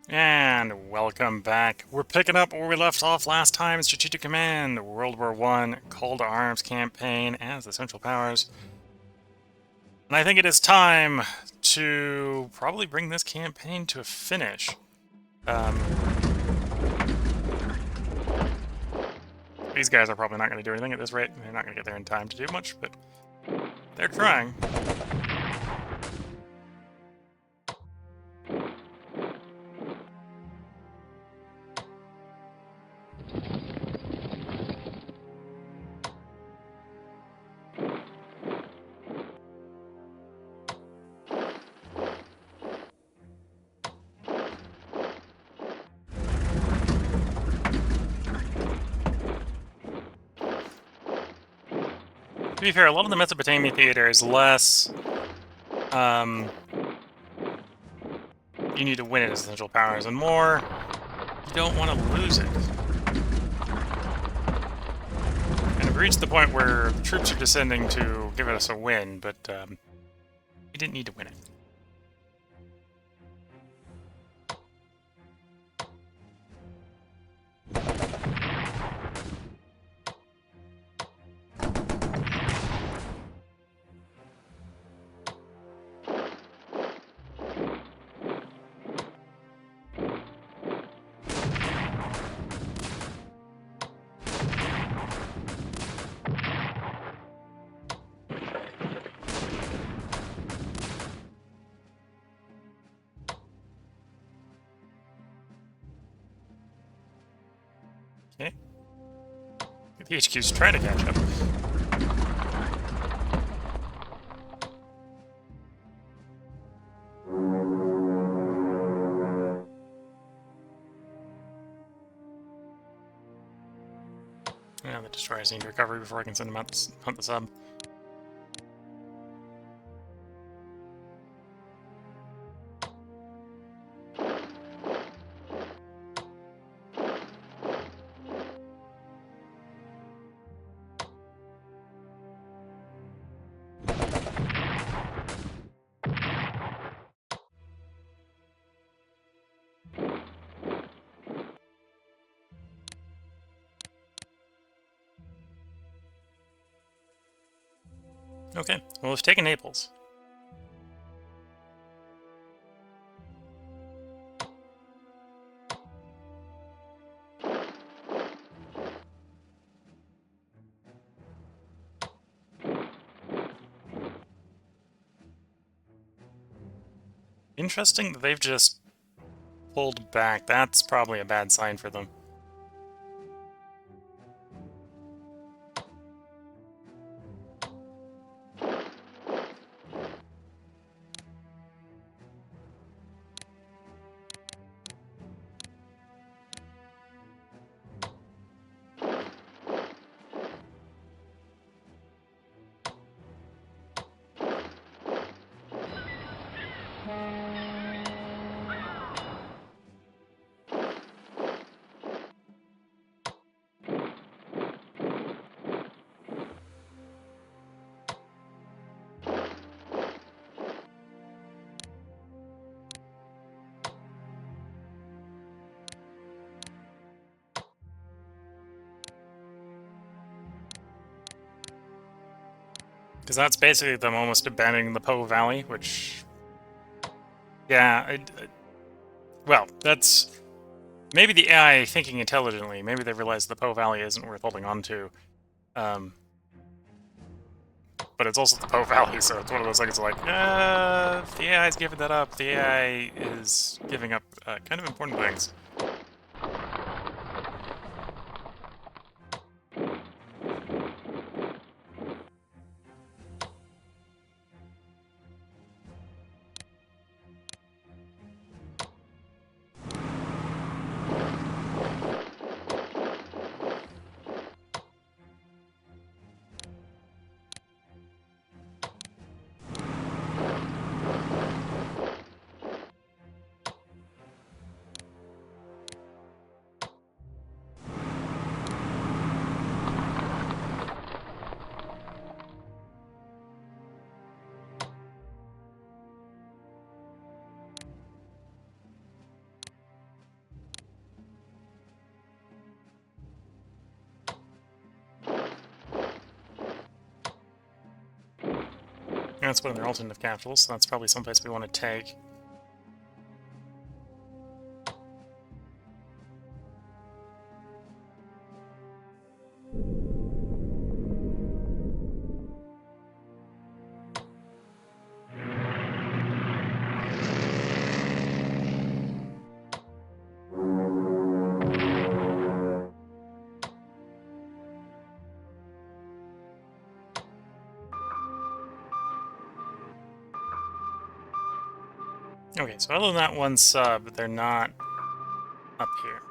And welcome back. We're picking up where we left off last time in Strategic Command, World War I, Call to Arms campaign as the Central Powers. And I think it is time to probably bring this campaign to a finish. These guys are probably not going to do anything at this rate. They're not going to get there in time to do much, but they're trying. To be fair, a lot of the Mesopotamia theater is less, you need to win it as Central Powers, and more, you don't want to lose it. And we've reached the point where the troops are descending to give us a win, but we didn't need to win it. Okay. The HQ's trying to catch up. Yeah, the destroyers need to recover before I can send them out to hunt the sub. Okay, well, we've taken Naples. Interesting that they've just pulled back. That's probably a bad sign for them. Because that's basically them almost abandoning the Po Valley, which... Yeah, well, that's... Maybe the AI thinking intelligently. Maybe they realized the Po Valley isn't worth holding on to. But it's also the Po Valley, so it's one of those things like, if the AI is giving that up, the AI is giving up kind of important things. That's one of their alternative capitals, so that's probably someplace we want to take. Okay, so other than that one sub, they're not up here.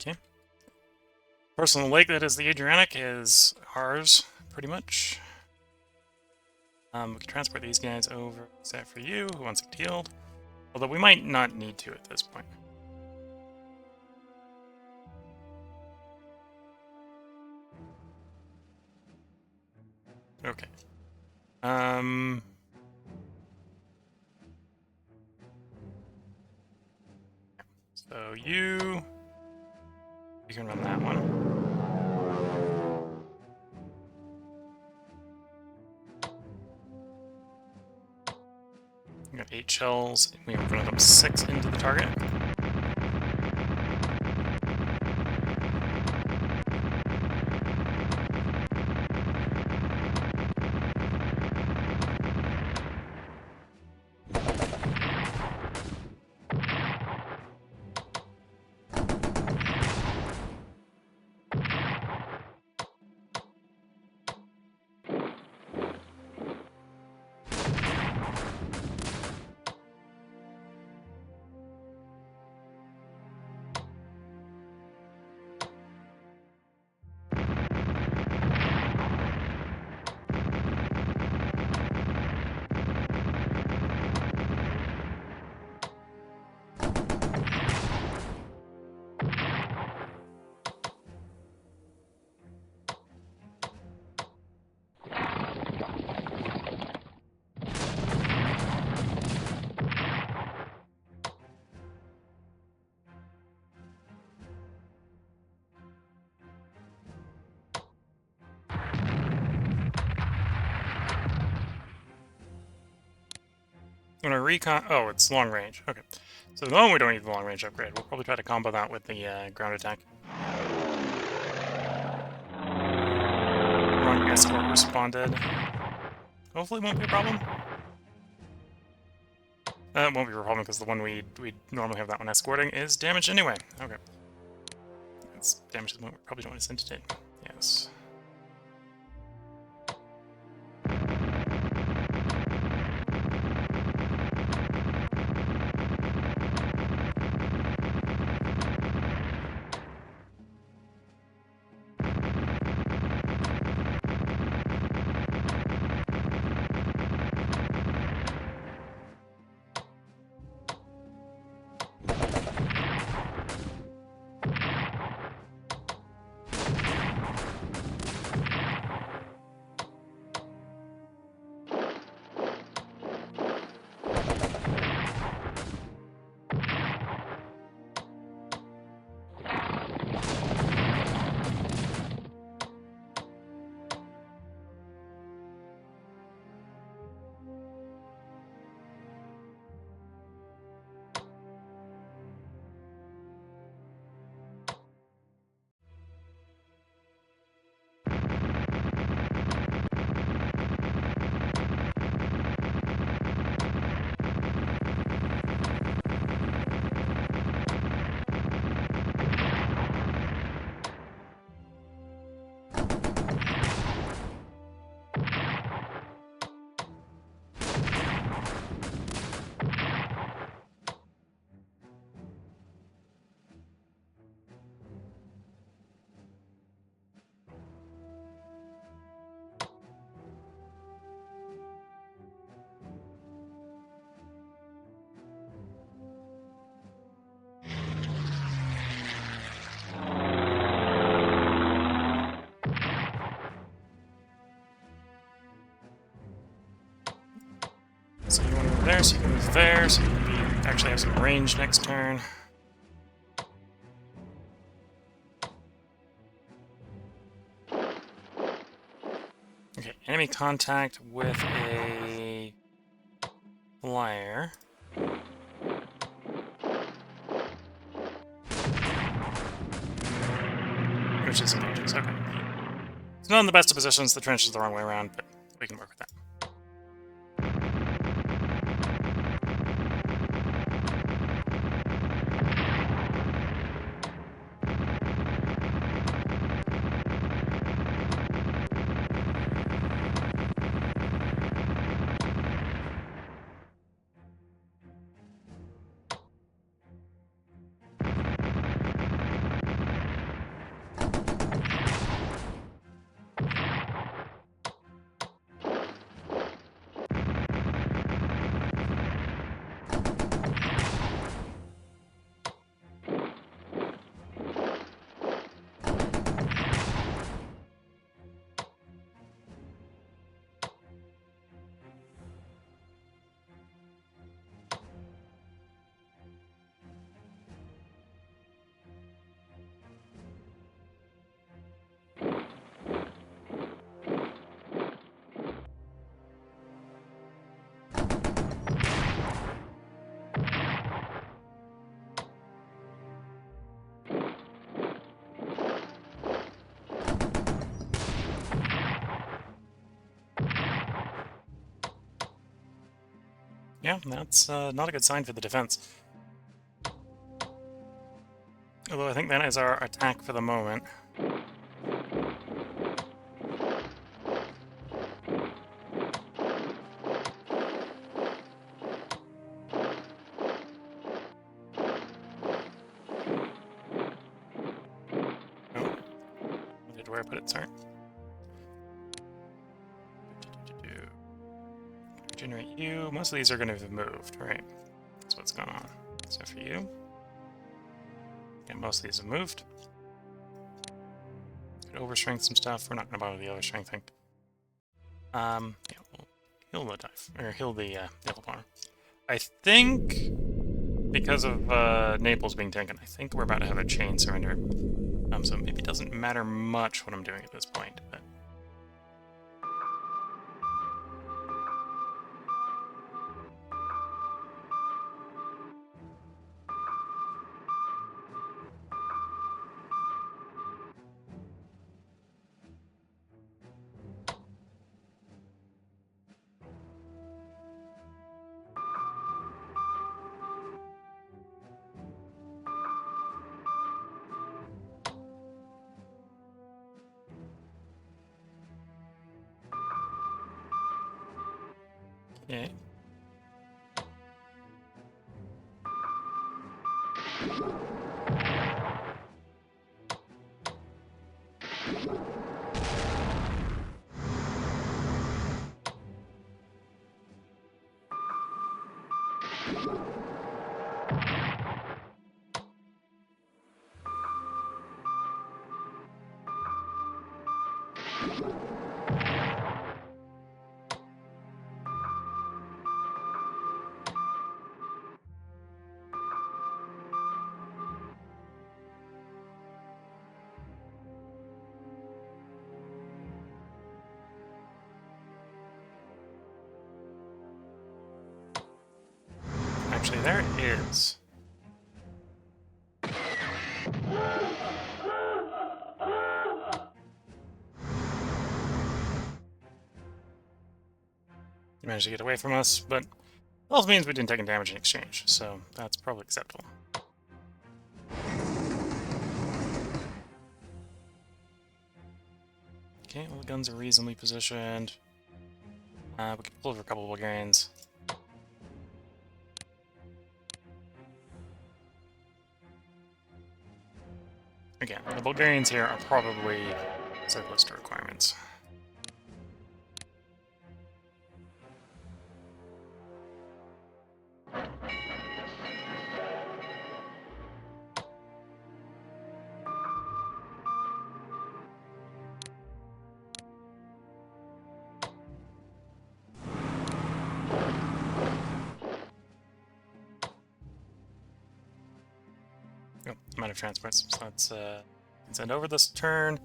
Okay. Personal lake that is the Adriatic is ours, pretty much. We can transport these guys over, except for you, who wants to get healed. Although we might not need to at this point. Okay. So you can run that one. We got 8 shells. We are going to dump 6 into the target. I'm gonna recon. Oh, it's long range. Okay. So at the moment we don't need the long range upgrade. We'll probably try to combo that with the ground attack. Wrong escort responded. Hopefully it won't be a problem. It won't be a problem because the one we normally have that one escorting is damaged anyway. Okay. It's damaged to the point we probably don't want to send it in. Yes. there, so you can move there, so you can actually have some range next turn. Okay, enemy contact with a flyer. Which is engages, okay. It's not in the best of positions, the trench is the wrong way around, but we can work with that. Yeah, that's not a good sign for the defense. Although I think that is our attack for the moment. Oh, I did where I put it, sorry. Generate you. Most of these are going to have moved, right? That's what's going on. So for you, yeah, most of these have moved. Could overstrength some stuff. We're not going to bother the other strength thing. Yeah, we'll heal the dive, or heal the yellow bar. I think because of Naples being taken, I think we're about to have a chain surrender. So maybe it doesn't matter much what I'm doing at this point, but. Okay. Actually, there it is. He managed to get away from us, but it also means we didn't take any damage in exchange, so that's probably acceptable. Okay, all the guns are reasonably positioned. We can pull over a couple of Bulgarians. Again, the Bulgarians here are probably so close to requirements. Oh, amount of transports. So let's send over this turn.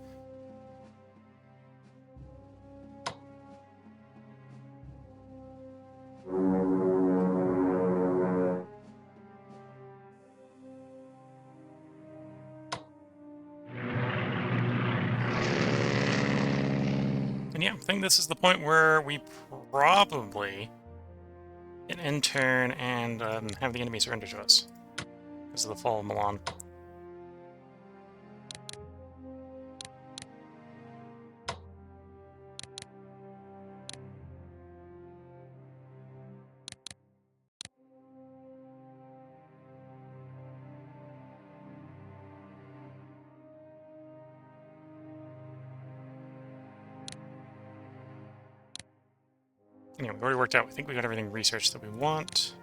And yeah, I think this is the point where we probably get an end turn and have the enemy surrender to us. This is the fall of Milan. Anyway, we've already worked out. I think we got everything researched that we want.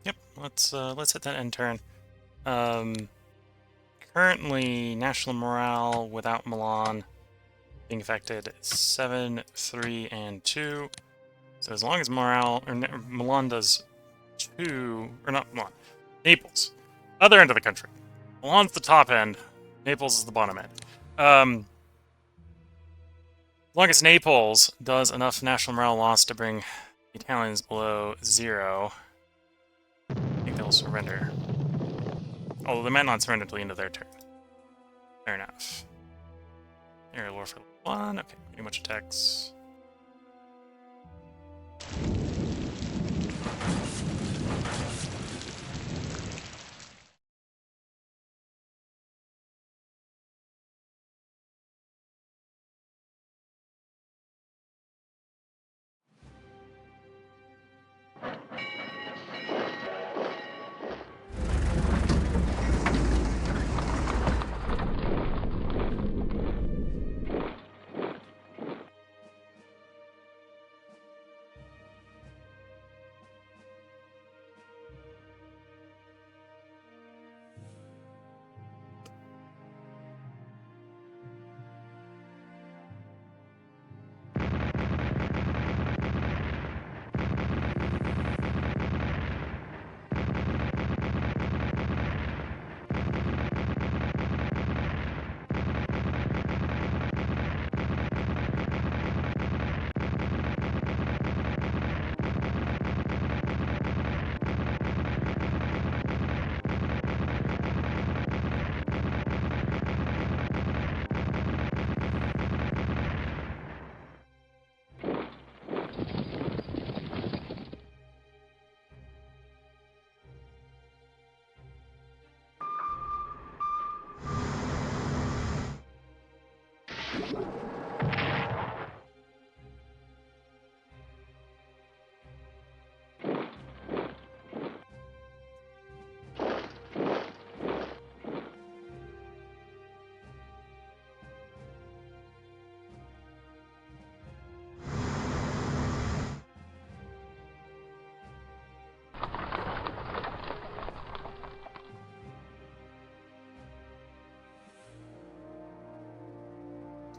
Yep, let's hit that end turn. Currently, national morale without Milan being affected 7, 3, and 2. So as long as morale or Milan does 2, or not Milan, Naples, other end of the country. Milan's the top end. Naples is the bottom end. As long as Naples does enough national morale loss to bring the Italians below 0, I think they'll surrender. Although they might not surrender until the end of their turn. Fair enough. Aerial warfare 1. Okay, pretty much attacks.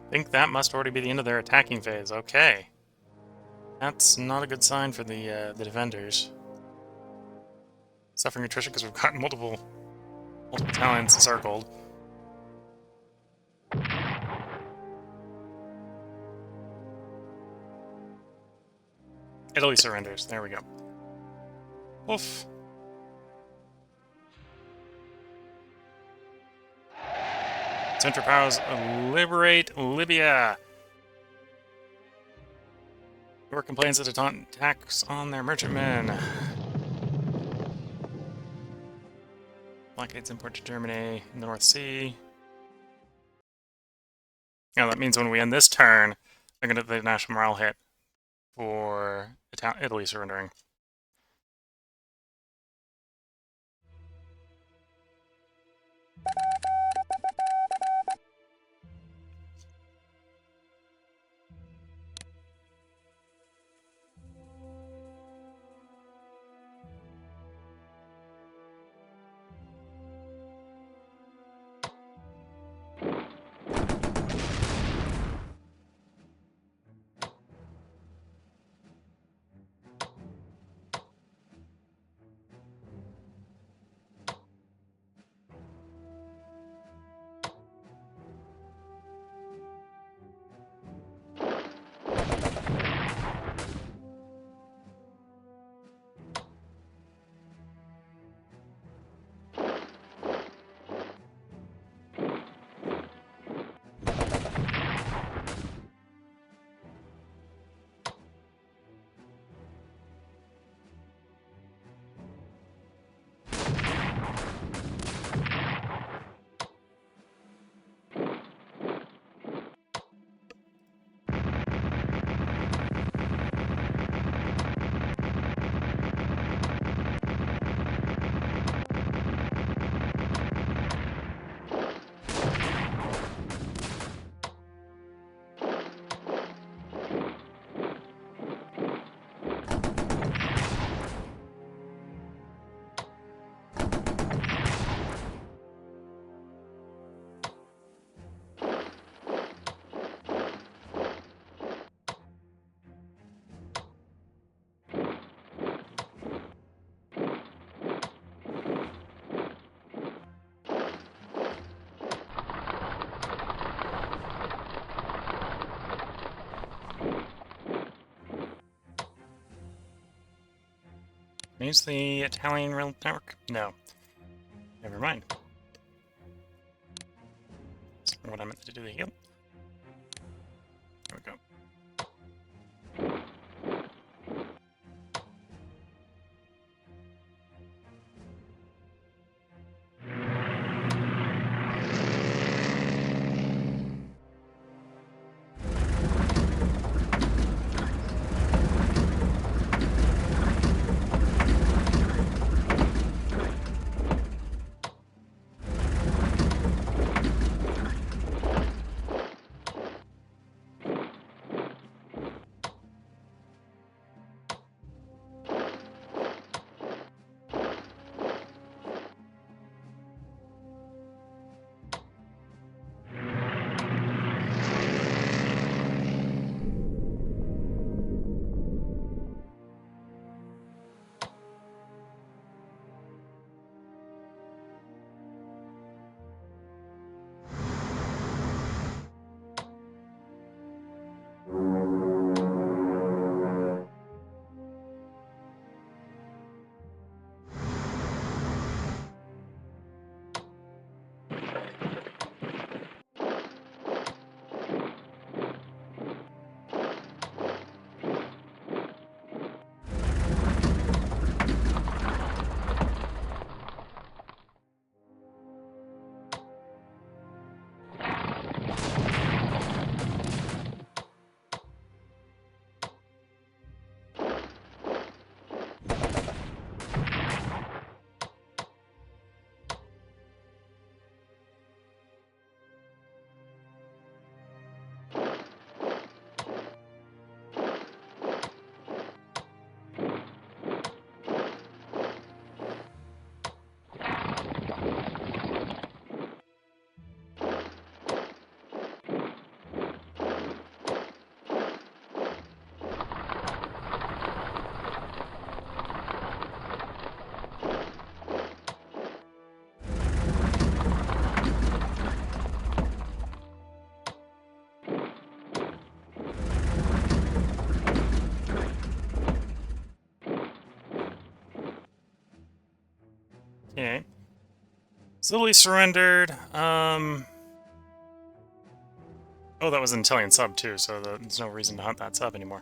I think that must already be the end of their attacking phase. Okay. That's not a good sign for the defenders. Suffering attrition because we've got multiple talents circled. Italy surrenders. There we go. Oof. Central Powers liberate Libya. York complains that attacks on their merchantmen. Blockades import to Germany in the North Sea. Now that means when we end this turn, I'm going to the national morale hit for Italy surrendering. Use the Italian rail network? No. Never mind. That's what I meant to do the heal. There we go. Okay. Italy surrendered. Oh, that was an Italian sub too, so there's no reason to hunt that sub anymore.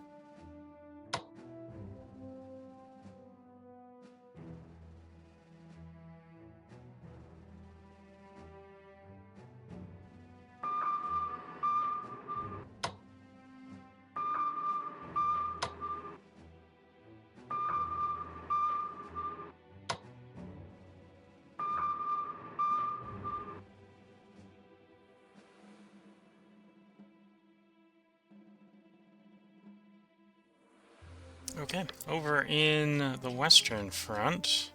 Okay, over in the Western Front.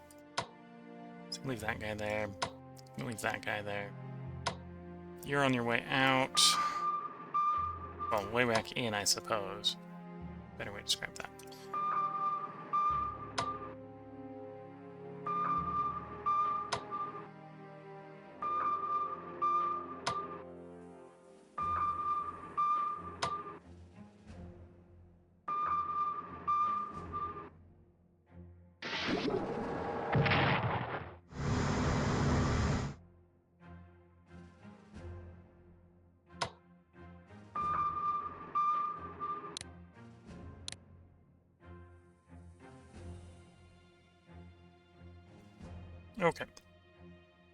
Let's leave that guy there. Leave that guy there. You're on your way out. Well, way back in, I suppose. Better way to describe that. Okay.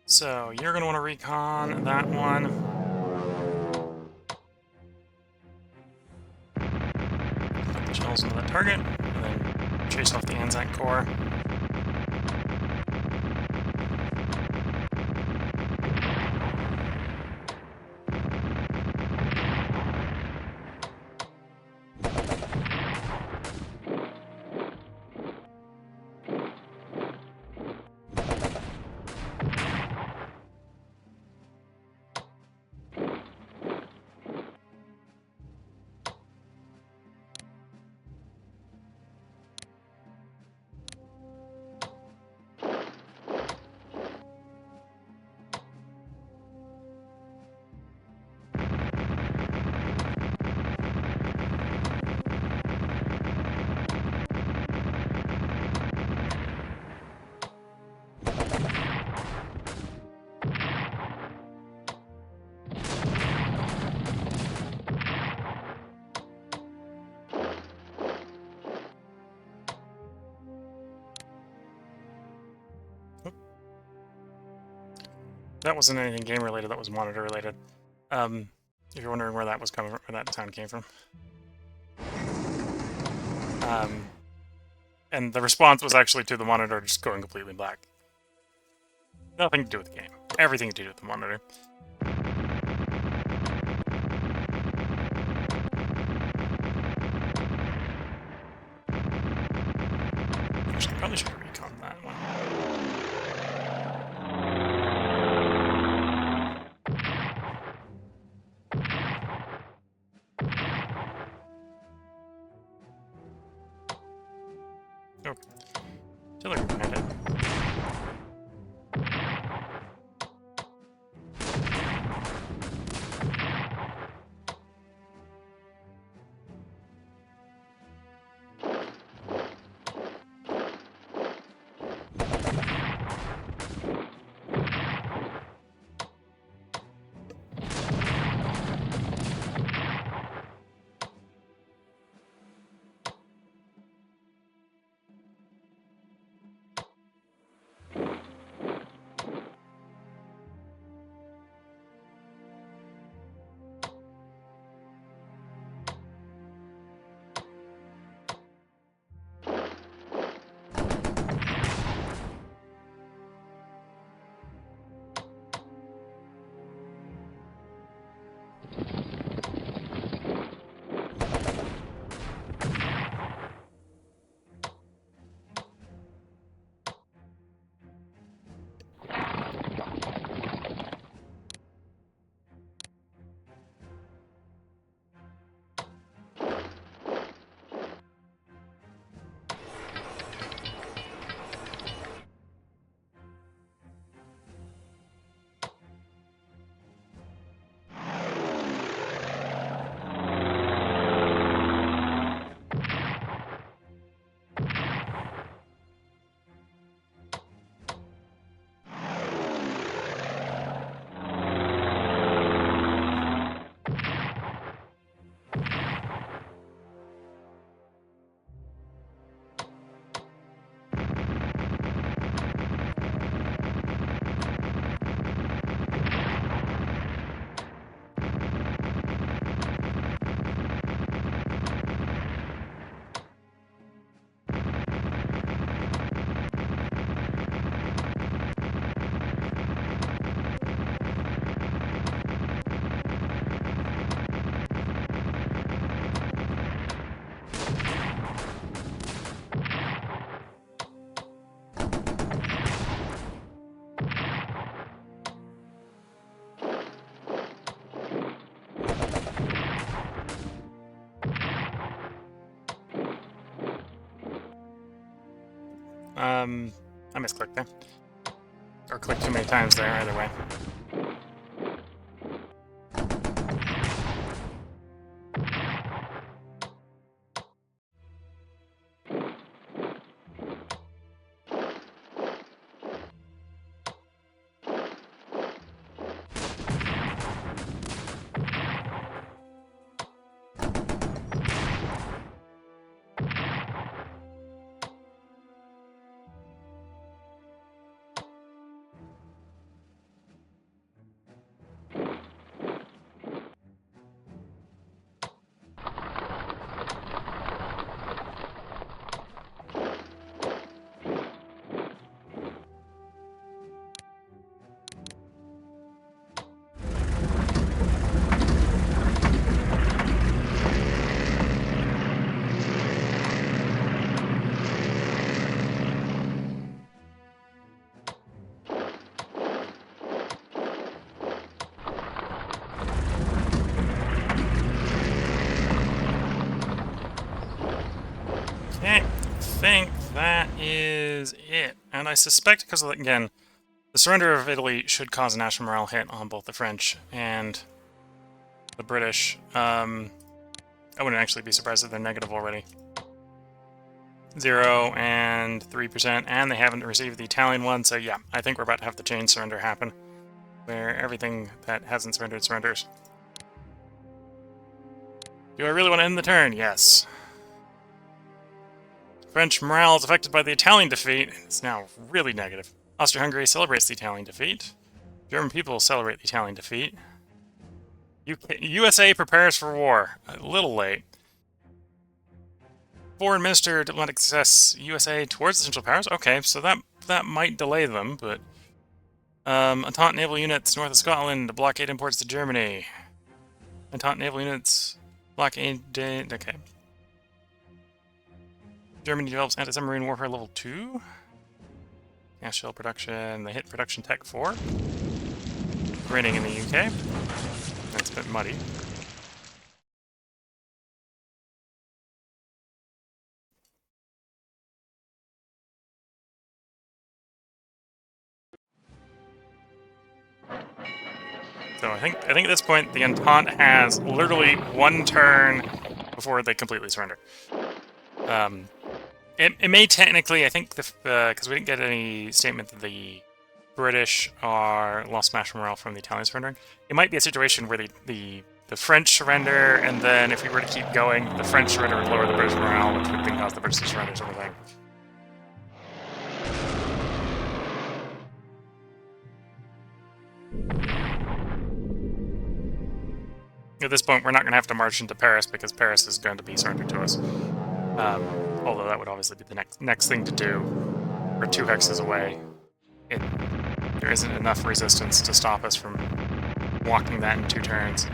So, you're going to want to recon that one. Put the shells into the target, and then chase off the Anzac Corps. That wasn't anything game related, that was monitor related. If you're wondering where that was coming from, where that sound came from. And the response was actually to the monitor just going completely black. Nothing to do with the game. Everything to do with the monitor. Actually, probably should recon that one. Okay. Artillery behind it. I misclicked there. Or clicked too many times there, either way. Okay, I think that is it. And I suspect, because, again, the surrender of Italy should cause a national morale hit on both the French and the British. I wouldn't actually be surprised if they're negative already. 0 and 3%, and they haven't received the Italian one, so yeah, I think we're about to have the chain surrender happen, where everything that hasn't surrendered surrenders. Do I really want to end the turn? Yes. French morale is affected by the Italian defeat. It's now really negative. Austria-Hungary celebrates the Italian defeat. German people celebrate the Italian defeat. USA prepares for war. A little late. Foreign Minister diplomatic success. USA towards the Central Powers. Okay, so that might delay them, but Entente naval units north of Scotland blockade imports to Germany. Entente naval units blockade. Okay. Germany develops anti-submarine warfare level 2. Gas shell production. They hit production tech 4. Raining in the UK. That's a bit muddy. So I think at this point the Entente has literally one turn before they completely surrender. It may technically, I think, because we didn't get any statement that the British are lost national morale from the Italians surrendering. It might be a situation where the French surrender, and then if we were to keep going, the French surrender would lower the British morale, which would then cause the British to surrender, sort of thing. At this point, we're not going to have to march into Paris because Paris is going to be surrendered to us. Although that would obviously be the next thing to do. We're 2 hexes away. There isn't enough resistance to stop us from walking that in 2 turns.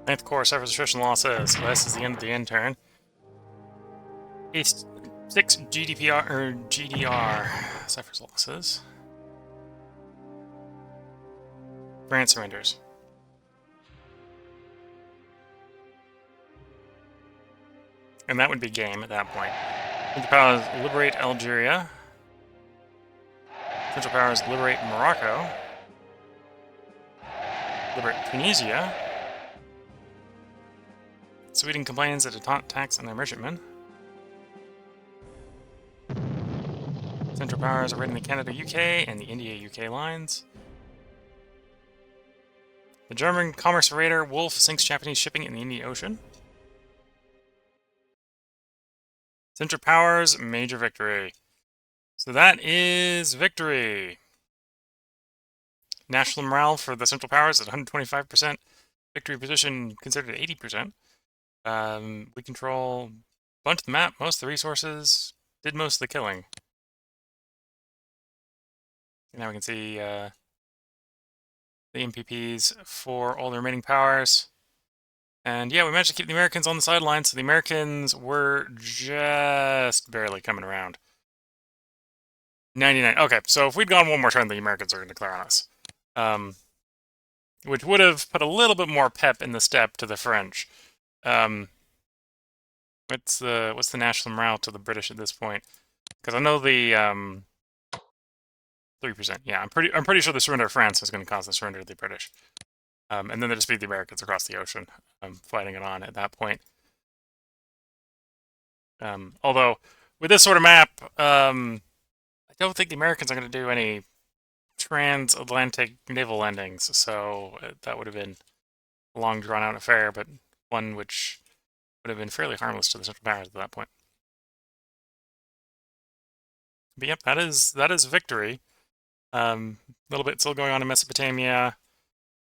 Ninth Corps suffers attrition losses. So this is the end of the end turn. East 6 GDR suffers losses. France surrenders. And that would be game at that point. Central Powers liberate Algeria. Central Powers liberate Morocco. Liberate Tunisia. Sweden complains at Entente tax on their merchantmen. Central Powers are raiding the Canada-UK and the India-UK lines. The German commerce raider Wolf sinks Japanese shipping in the Indian Ocean. Central Powers, major victory. So that is victory. National morale for the Central Powers at 125%. Victory position considered at 80%. We control a bunch of the map, most of the resources, did most of the killing. And now we can see the MPPs for all the remaining powers. And yeah, we managed to keep the Americans on the sidelines, so the Americans were just barely coming around. 99. Okay, so if we'd gone one more turn, the Americans are going to declare on us. Which would have put a little bit more pep in the step to the French. What's the national morale to the British at this point? Because I know the 3%. Yeah, I'm pretty sure the surrender of France is going to cause the surrender of the British. And then they just beat the Americans across the ocean, fighting it on at that point. Although with this sort of map, I don't think the Americans are going to do any transatlantic naval landings, so that would have been a long, drawn-out affair, but one which would have been fairly harmless to the Central Powers at that point. But yep, that is victory. A little bit still going on in Mesopotamia.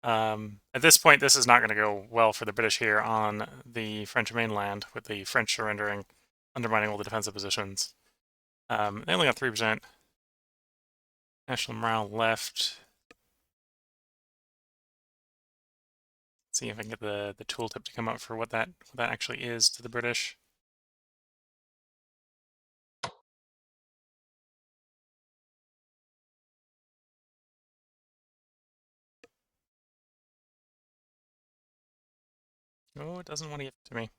At this point, this is not going to go well for the British here on the French mainland, with the French surrendering, undermining all the defensive positions. They only got 3%. National morale left. See if I can get the tooltip to come up for what that actually is to the British. Oh, it doesn't want to give it to me.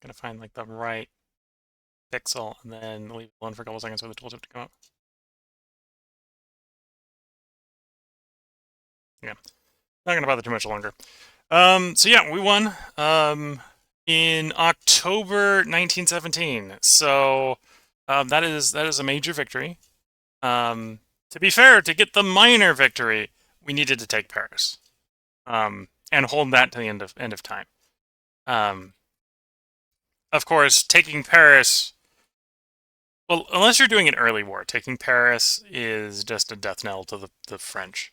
Gonna find like the right pixel and then leave it alone for a couple seconds for the tooltip to come up. Yeah, not gonna bother too much longer. So yeah, we won in October 1917. So that is a major victory. To be fair, to get the minor victory, we needed to take Paris, and hold that to the end of time. Of course, taking Paris. Well, unless you're doing an early war, taking Paris is just a death knell to the French,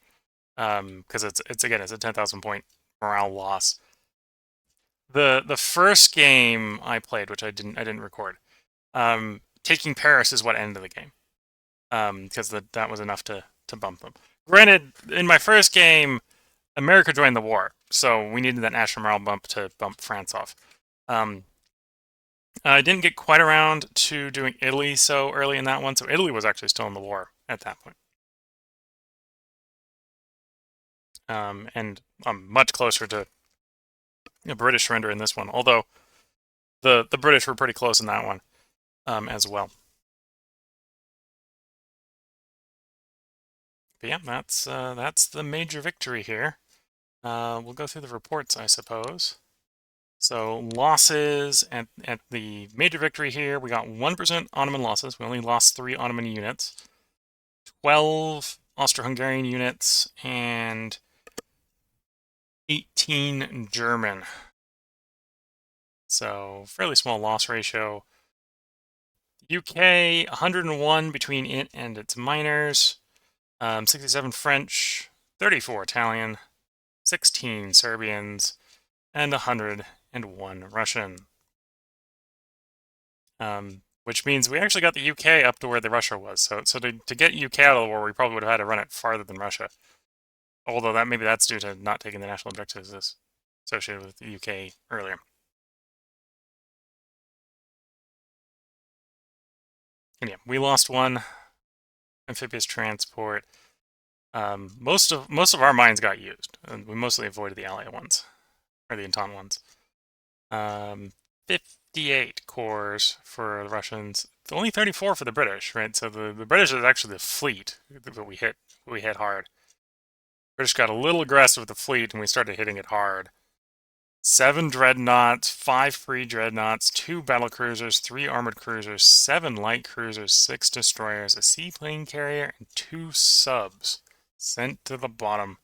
because it's a 10,000 point morale loss. The first game I played, which I didn't record, taking Paris is what ended the game, because that was enough to bump them. Granted, in my first game, America joined the war, so we needed that national morale bump to bump France off. I didn't get quite around to doing Italy so early in that one, so Italy was actually still in the war at that point. And I'm much closer to British surrender in this one, although the British were pretty close in that one as well. But yeah, that's the major victory here. We'll go through the reports, I suppose. So losses at the major victory here, we got 1% Ottoman losses. We only lost 3 Ottoman units, 12 Austro-Hungarian units, and 18 German. So fairly small loss ratio. UK, 101 between it and its minors, 67 French, 34 Italian, 16 Serbians, and 101 Russian. Which means we actually got the UK up to where the Russia was. So to get UK out of the war, we probably would have had to run it farther than Russia. Although maybe that's due to not taking the national objectives associated with the UK earlier. And yeah, we lost 1 amphibious transport. Most of our mines got used, and we mostly avoided the Allied ones, or the Entente ones. 58 cores for the Russians, only 34 for the British, right? So the British is actually the fleet that we hit hard. British got a little aggressive with the fleet, and we started hitting it hard. 7 dreadnoughts, 5 free dreadnoughts, 2 battle cruisers, 3 armored cruisers, 7 light cruisers, 6 destroyers, a seaplane carrier, and 2 subs sent to the bottom.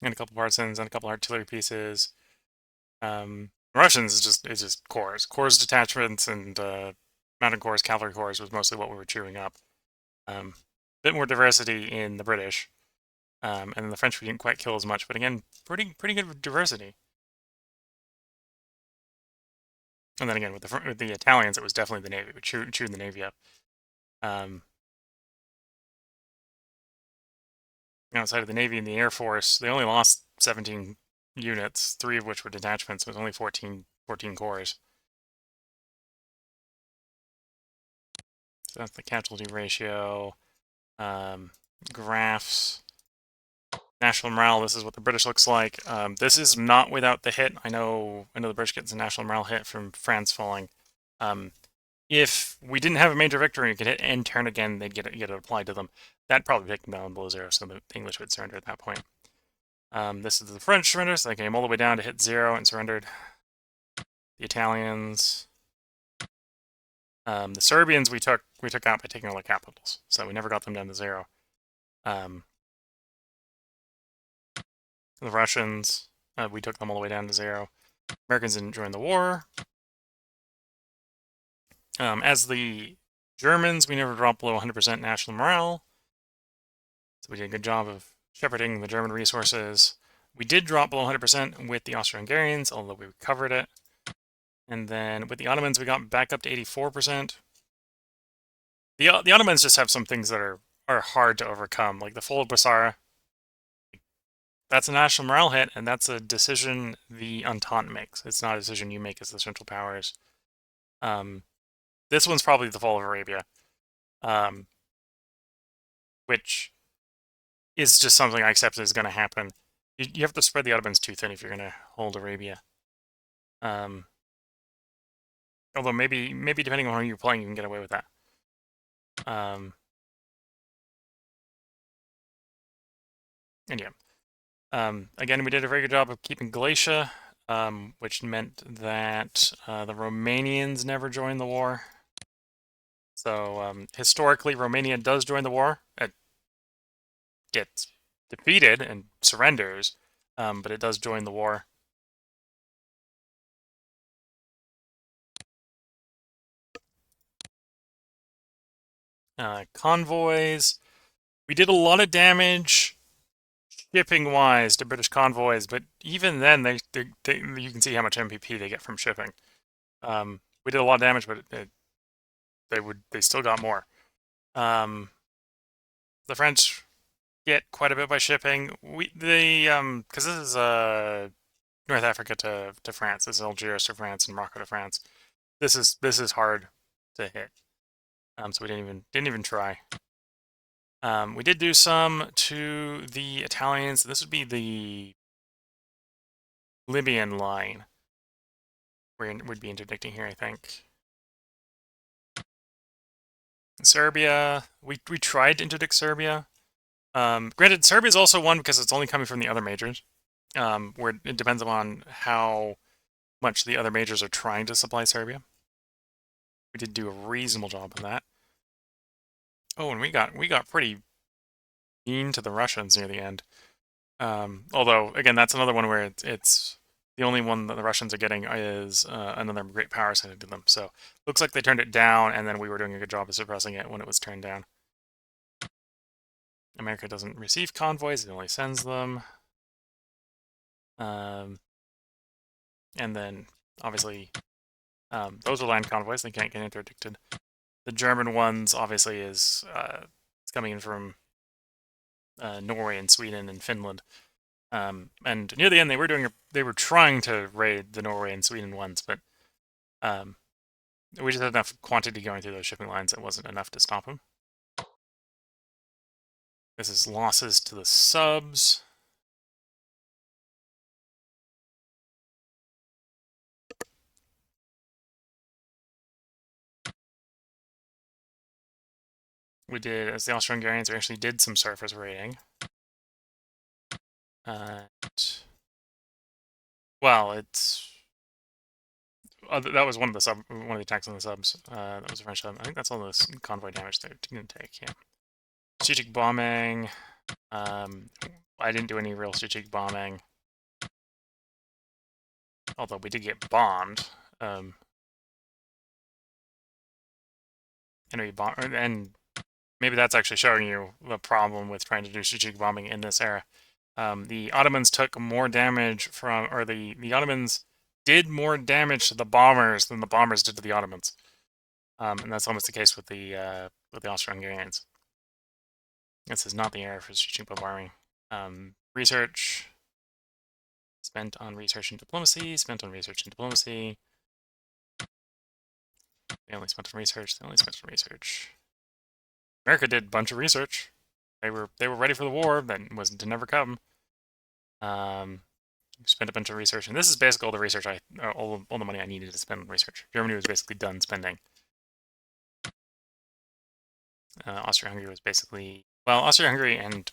And a couple partisans and a couple artillery pieces. Russians is just cores detachments, and mountain corps, cavalry corps was mostly what we were chewing up. Bit more diversity in the British, and then the French we didn't quite kill as much, but again, pretty good diversity. And then again with the Italians, it was definitely the Navy. We chewed the Navy up. Outside of the Navy and the Air Force, they only lost 17 units, 3 of which were detachments. So it was only 14 cores. So that's the casualty ratio. Graphs. National morale, this is what the British looks like. This is not without the hit. I know the British gets a national morale hit from France falling. If we didn't have a major victory, you could hit end turn again, they'd get it applied to them. That'd probably take them down below 0, so the English would surrender at that point. This is the French surrender, so they came all the way down to hit 0 and surrendered. The Italians. The Serbians we took out by taking all the capitals, so we never got them down to 0. The Russians, we took them all the way down to 0. Americans didn't join the war. As the Germans, we never dropped below 100% national morale. So we did a good job of shepherding the German resources. We did drop below 100% with the Austro-Hungarians, although we recovered it. And then with the Ottomans, we got back up to 84%. The Ottomans just have some things that are hard to overcome, like the fall of Basara. That's a national morale hit, and that's a decision the Entente makes. It's not a decision you make as the Central Powers. This one's probably the fall of Arabia, which is just something I accept is going to happen. You have to spread the Ottomans too thin if you're going to hold Arabia. Although maybe depending on who you're playing, you can get away with that. And yeah. Again, we did a very good job of keeping Galatia, which meant that the Romanians never joined the war. So historically, Romania does join the war. It gets defeated and surrenders, but it does join the war. Convoys. We did a lot of damage shipping-wise to British convoys, but even then, they you can see how much MPP they get from shipping. We did a lot of damage, but they still got more. The French get quite a bit by shipping. Because this is North Africa to France. This is Algiers to France and Morocco to France. This is hard to hit. So we didn't even try. We did do some to the Italians. This would be the Libyan line. We'd be interdicting here, I think. Serbia, we tried to interdict Serbia. Granted, Serbia is also one because it's only coming from the other majors, where it depends upon how much the other majors are trying to supply Serbia. We did do a reasonable job on that. Oh, and we got pretty mean to the Russians near the end. Although, again, that's another one where it's the only one that the Russians are getting is another great power sent to them. So looks like they turned it down, and then we were doing a good job of suppressing it when it was turned down. America doesn't receive convoys; it only sends them. And then, obviously, those are land convoys; they can't get interdicted. The German ones, obviously, is it's coming in from Norway and Sweden and Finland. And near the end, they were trying to raid the Norway and Sweden ones, but we just had enough quantity going through those shipping lines; it wasn't enough to stop them. This is losses to the subs. We did, as the Austro-Hungarians, we actually did some surface raiding. Well, it's that was one of the attacks on the subs. That was a French sub. I think that's all the convoy damage they're going to take. Yeah. Strategic bombing. I didn't do any real strategic bombing, although we did get bombed. And maybe that's actually showing you the problem with trying to do strategic bombing in this era. The Ottomans took more damage from, or the Ottomans did more damage to the bombers than the bombers did to the Ottomans. And that's almost the case with the Austro-Hungarians. This is not the era for strategic bombarding. Research. Spent on research and diplomacy. Spent on research and diplomacy. They only spent on research. They only spent on research. America did a bunch of research. They were ready for the war that was to never come. Spent a bunch of research, and this is basically all the research all the money I needed to spend on research. Germany was basically done spending. Austria-Hungary was basically, well, Austria-Hungary and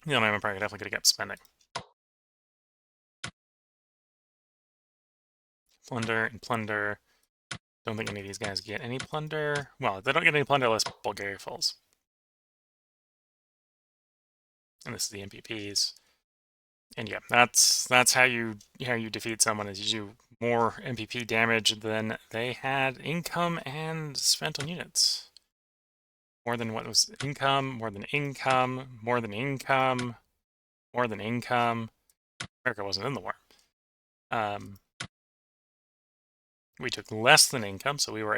the Ottoman Empire definitely could have kept spending. Plunder and plunder. Don't think any of these guys get any plunder. Well, they don't get any plunder unless Bulgaria falls. And this is the MPPs. And yeah, that's how you defeat someone, is you do more MPP damage than they had income and spent on units. More than what was income, more than income, more than income, more than income. America wasn't in the war. We took less than income, so we were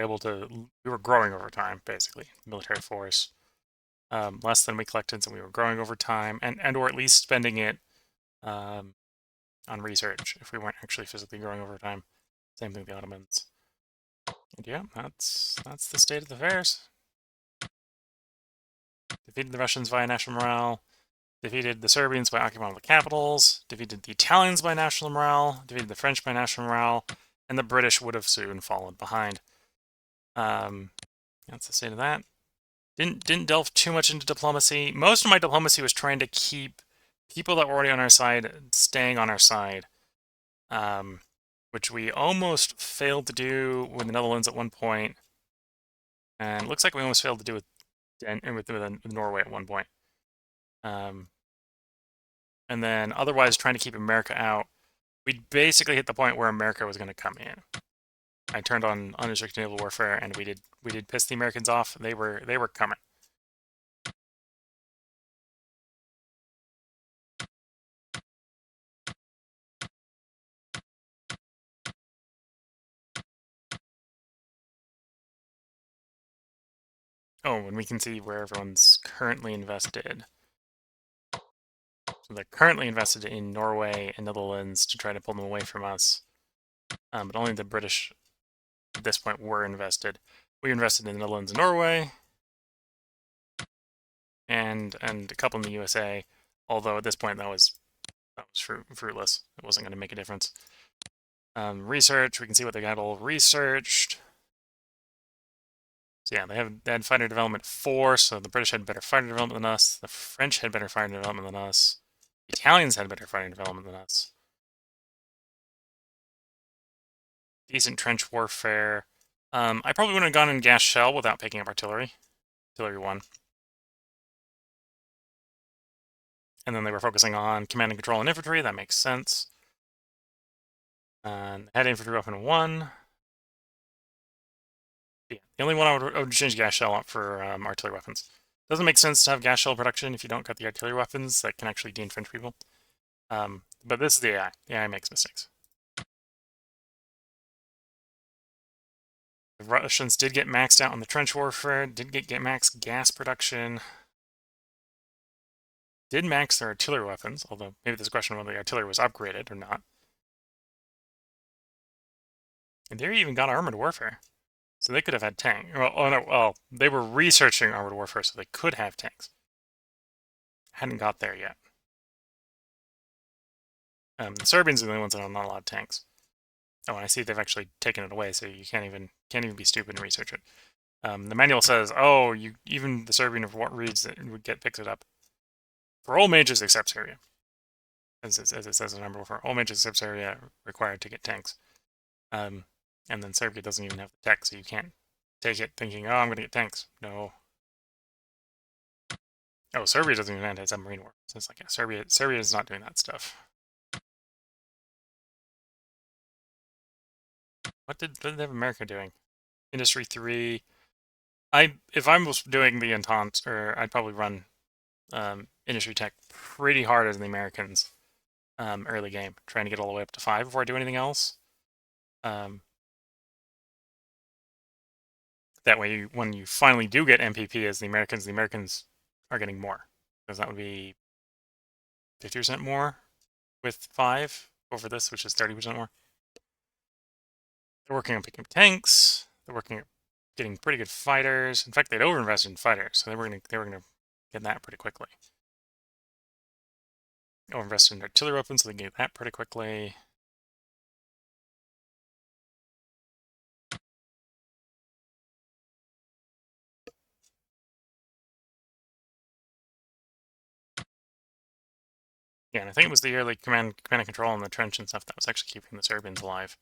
growing over time, basically, military force. Less than we collected, so we were growing over time, and or at least spending it on research if we weren't actually physically growing over time. Same thing with the Ottomans. And yeah, that's the state of affairs. Defeated the Russians via national morale. Defeated the Serbians by occupying the capitals. Defeated the Italians by national morale. Defeated the French by national morale. And the British would have soon fallen behind. That's the state of that. Didn't delve too much into diplomacy. Most of my diplomacy was trying to keep people that were already on our side staying on our side, which we almost failed to do with the Netherlands at one point, and it looks like we almost failed to do with Norway at one point. And then otherwise trying to keep America out. We basically hit the point where America was going to come in. I turned on unrestricted naval warfare, and we did piss the Americans off. They were coming. Oh, and we can see where everyone's currently invested. So they're currently invested in Norway and Netherlands to try to pull them away from us. But only the British at this point were invested. We invested in the Netherlands and Norway, and a couple in the USA. Although at this point that was fruitless. It wasn't going to make a difference. Research. We can see what they got all researched. So yeah, they had fighter development 4, so the British had better fighter development than us. The French had better fighter development than us. The Italians had better fighter development than us. Decent trench warfare. I probably wouldn't have gone in gas shell without picking up artillery. Artillery 1. And then they were focusing on command and control and infantry. That makes sense. And had infantry weapon 1. Yeah, the only one I would change gas shell for artillery weapons. Doesn't make sense to have gas shell production if you don't got the artillery weapons that can actually de-infringe people. But this is the AI. The AI makes mistakes. The Russians did get maxed out on the trench warfare, did get max gas production, did max their artillery weapons, although maybe there's a question of whether the artillery was upgraded or not. And they even got armored warfare. So they could have had tanks. Well, they were researching armored warfare, so they could have tanks. Hadn't got there yet. The Serbians are the only ones that have not a lot of tanks. Oh, and I see they've actually taken it away, so you can't even be stupid and research it. The manual says, oh, even the Serbian of what reads it picks it up. For all mages except Serbia, as it says in number 4, all mages except Serbia required to get tanks. And then Serbia doesn't even have the tech, so you can't take it thinking, oh, I'm going to get tanks. No. Oh, Serbia doesn't even have anti-submarine war. So it's like, yeah, Serbia is not doing that stuff. What did they have America doing? Industry 3. If I was doing the Entente, I'd probably run industry tech pretty hard as the Americans early game, trying to get all the way up to 5 before I do anything else. That way, when you finally do get MPP as the Americans are getting more, because that would be 50% more with 5 over this, which is 30% more. They're working on picking up tanks. They're working on getting pretty good fighters. In fact, they'd overinvested in fighters, so they were gonna get that pretty quickly. Overinvested in artillery weapons, so they can get that pretty quickly. Yeah, and I think it was the early command and control in the trench and stuff that was actually keeping the Serbians alive.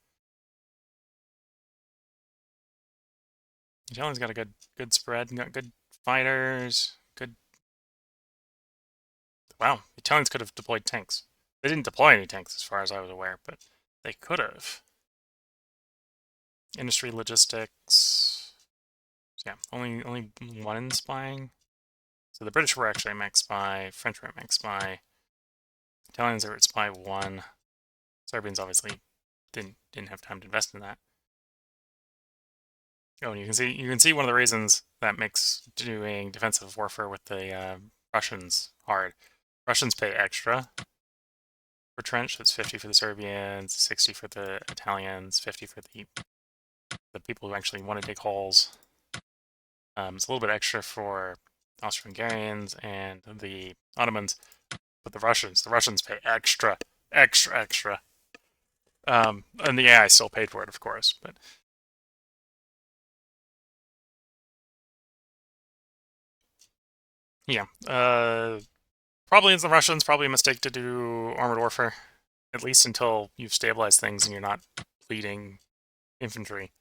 The Italians got a good spread, got good fighters, good. Wow, the Italians could have deployed tanks. They didn't deploy any tanks as far as I was aware, but they could have. Industry logistics. So yeah, only 1 in spying. So the British were actually at max spy, French were at max spy, Italians are at spy 1. Serbians obviously didn't have time to invest in that. Oh, and you can see one of the reasons that makes doing defensive warfare with the Russians hard. Russians pay extra for trench. That's 50 for the Serbians, 60 for the Italians, 50 for the people who actually want to dig holes. It's a little bit extra for Austro-Hungarians and the Ottomans, but the Russians pay extra. And the AI still paid for it, of course, but yeah. Probably it's the Russians. Probably a mistake to do armored warfare, at least until you've stabilized things and you're not bleeding infantry.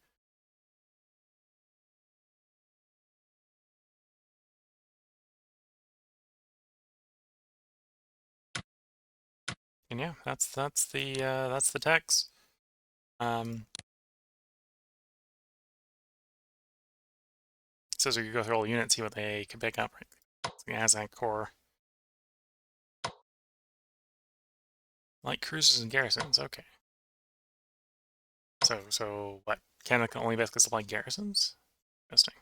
And yeah, that's the text. Says we could go through all the units, see what they can pick up. Right? The ASAC core, light cruisers and garrisons. Okay. So what? Canada can only basically supply garrisons. Interesting.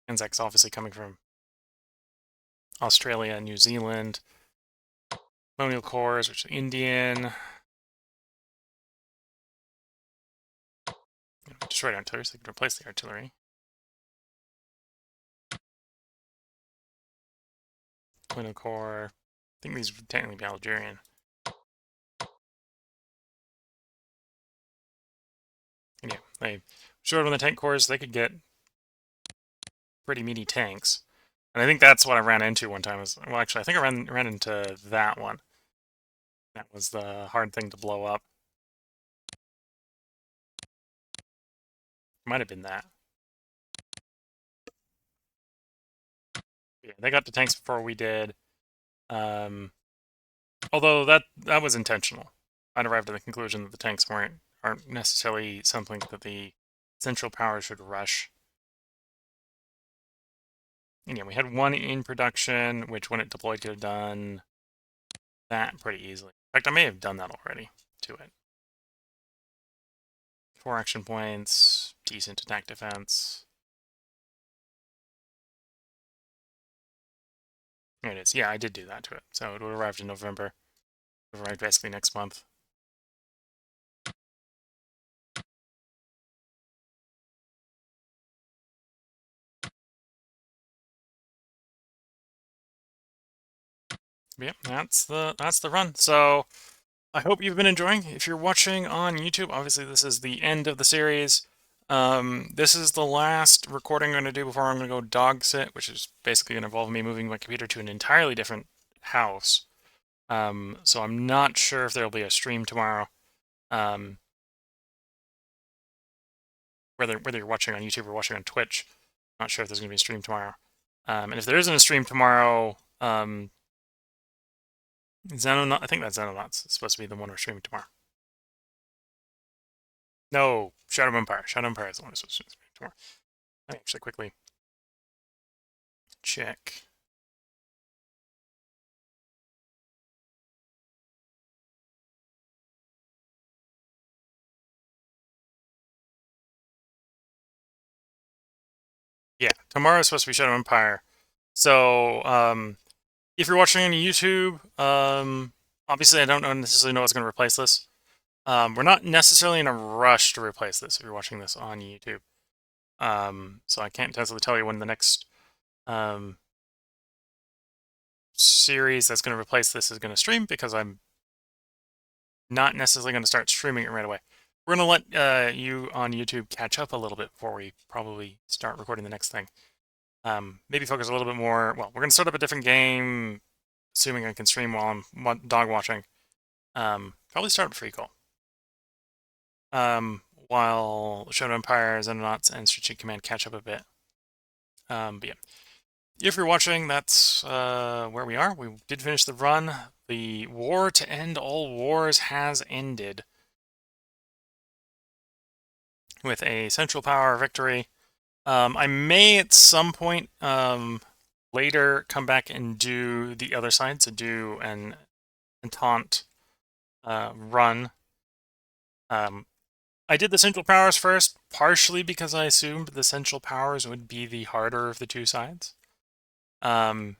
Anzac's obviously coming from Australia and New Zealand. Colonial cores, which are Indian. Destroyed artillery, so they can replace the artillery. Colonial core. I think these would technically be Algerian. And yeah, they showed on the tank cores they could get pretty meaty tanks. And I think that's what I ran into one time. Well, actually, I think I ran into that one. That was the hard thing to blow up. Might have been that. Yeah, they got the tanks before we did. Although that was intentional. I'd arrived at the conclusion that the tanks aren't necessarily something that the central power should rush. And yeah, we had one in production, which when it deployed could have done that pretty easily. In fact, I may have done that already to it. 4 action points, decent attack defense. There it is. Yeah, I did do that to it. So it would have arrived in November. It would have arrived basically next month. But yeah, that's the run. So I hope you've been enjoying. If you're watching on YouTube, obviously this is the end of the series. This is the last recording I'm going to do before I'm going to go dog sit, which is basically going to involve me moving my computer to an entirely different house. So I'm not sure if there'll be a stream tomorrow. Whether you're watching on YouTube or watching on Twitch, I'm not sure if there's going to be a stream tomorrow. And if there isn't a stream tomorrow, Xenonaut, I think that Xenonaut's supposed to be the one we're streaming tomorrow. No, Shadow Empire. Shadow Empire is the one who's supposed to stream tomorrow. Let me actually quickly check. Yeah, tomorrow is supposed to be Shadow Empire. So, if you're watching on YouTube, obviously I don't necessarily know what's going to replace this. We're not necessarily in a rush to replace this if you're watching this on YouTube. So I can't necessarily tell you when the next series that's going to replace this is going to stream because I'm not necessarily going to start streaming it right away. We're going to let you on YouTube catch up a little bit before we probably start recording the next thing. Maybe focus a little bit more. Well, we're going to start up a different game, assuming I can stream while I'm dog watching. Probably start up Free Call. While Shadow Empire, Xenonauts, and Strategic Command catch up a bit. But yeah. If you're watching, that's where we are. We did finish the run. The war to end all wars has ended with a Central Power victory. I may at some point later come back and do the other side, to do an Entente run. I did the Central Powers first, partially because I assumed the Central Powers would be the harder of the two sides. And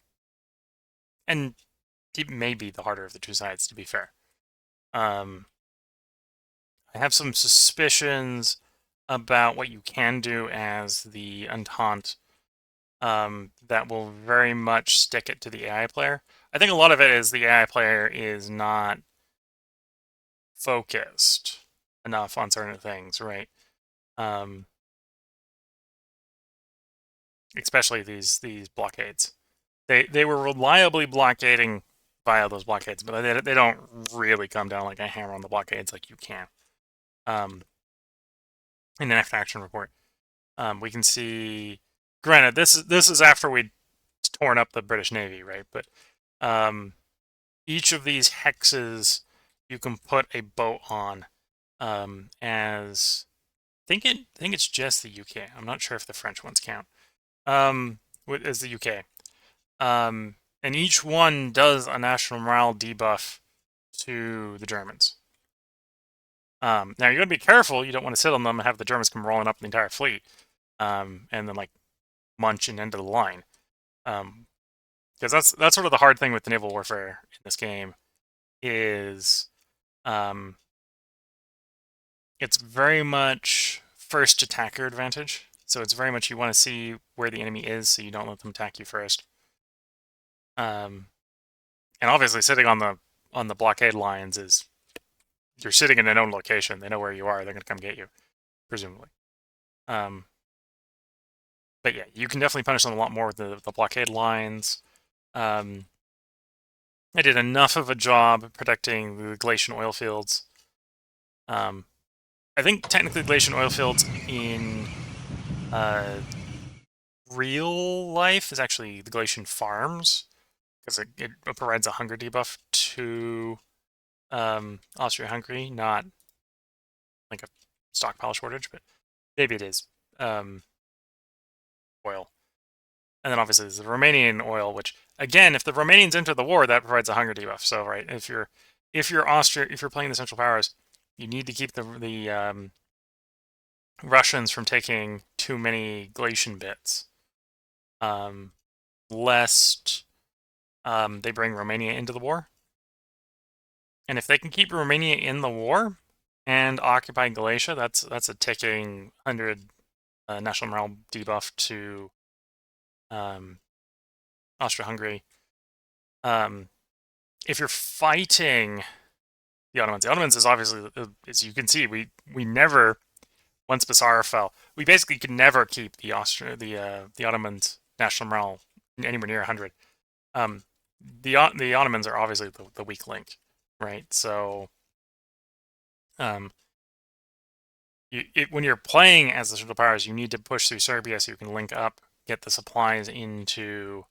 it may be the harder of the two sides, to be fair. I have some suspicions about what you can do as the Entente that will very much stick it to the AI player. I think a lot of it is the AI player is not focused enough on certain things, right? Especially these blockades. They were reliably blockading via those blockades, but they don't really come down like a hammer on the blockades like you can. In the next action report, we can see. Granted, this is after we'd torn up the British Navy, right? But each of these hexes you can put a boat on as I think it's just the UK. I'm not sure if the French ones count. As the UK. And each one does a national morale debuff to the Germans. Now you're gonna be careful. You don't want to sit on them and have the Germans come rolling up the entire fleet, and then like munch and end of the line. Because that's sort of the hard thing with the naval warfare in this game is it's very much first attacker advantage. So it's very much you want to see where the enemy is, so you don't let them attack you first. And obviously, sitting on the blockade lines is you're sitting in a known location. They know where you are. They're going to come get you, presumably. But yeah, you can definitely punish them a lot more with the blockade lines. I did enough of a job protecting the Galatian oil fields. I think technically Galatian oil fields in real life is actually the Galatian farms, because it provides a hunger debuff to Austria-Hungary, not like a stockpile shortage, but maybe it is oil. And then obviously there's the Romanian oil, which again, if the Romanians enter the war, that provides a hunger debuff. So right, if you're playing the Central Powers, you need to keep the Russians from taking too many Galatian bits, lest they bring Romania into the war. And if they can keep Romania in the war and occupy Galatia, that's a ticking 100 national morale debuff to Austria-Hungary. If you're fighting the Ottomans is obviously, as you can see, we never, once Basara fell, we basically could never keep the Ottomans' national morale anywhere near 100. The Ottomans are obviously the weak link, right? So, when you're playing as the Central Powers, you need to push through Serbia so you can link up, get the supplies into